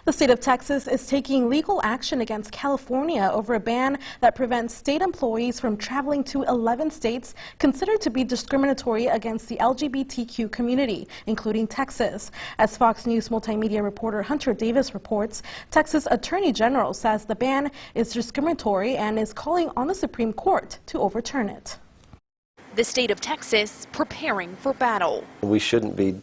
The state of Texas is taking legal action against California over a ban that prevents state employees from traveling to 11 states considered to be discriminatory against the LGBTQ community, including Texas. As Fox News multimedia reporter Hunter Davis reports, Texas Attorney General says the ban is discriminatory and is calling on the Supreme Court to overturn it. The state of Texas preparing for battle. We shouldn't be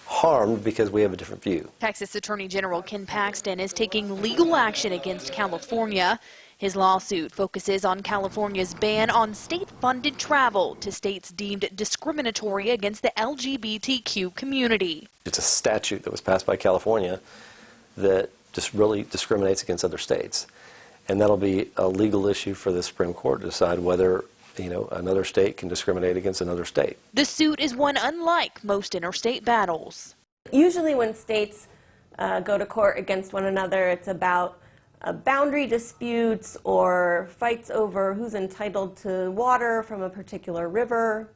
harmed because we have a different view. Texas Attorney General Ken Paxton is taking legal action against California. His lawsuit focuses on California's ban on state-funded travel to states deemed discriminatory against the LGBTQ community. It's a statute that was passed by California that just really discriminates against other states. And that'll be a legal issue for the Supreme Court to decide whether another state can discriminate against another state. The suit is one unlike most interstate battles. Usually when states go to court against one another, it's about boundary disputes or fights over who's entitled to water from a particular river.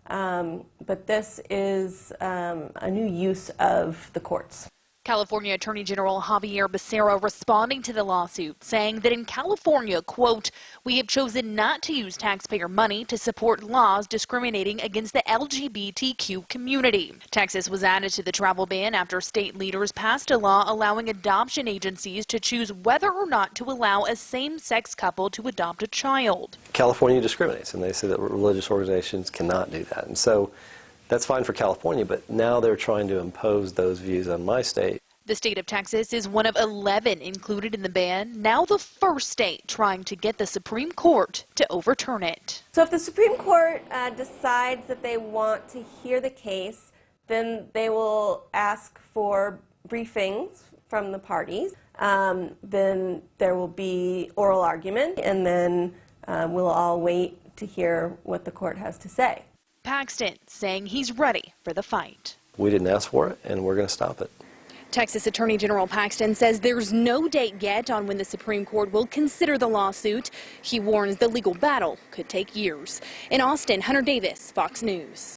But this is a new use of the courts. California Attorney General Javier Becerra responding to the lawsuit, saying that in California, quote, "We have chosen not to use taxpayer money to support laws discriminating against the LGBTQ community." Texas was added to the travel ban after state leaders passed a law allowing adoption agencies to choose whether or not to allow a same-sex couple to adopt a child. California discriminates, and they say that religious organizations cannot do that. And so that's fine for California, but now they're trying to impose those views on my state. The state of Texas is one of 11 included in the ban, now the first state trying to get the Supreme Court to overturn it. So if the Supreme Court decides that they want to hear the case, then they will ask for briefings from the parties. Then there will be oral argument, and then we'll all wait to hear what the court has to say. Paxton saying he's ready for the fight. We didn't ask for it, and we're going to stop it. Texas Attorney General Paxton says there's no date yet on when the Supreme Court will consider the lawsuit. He warns the legal battle could take years. In Austin, Hunter Davis, Fox News.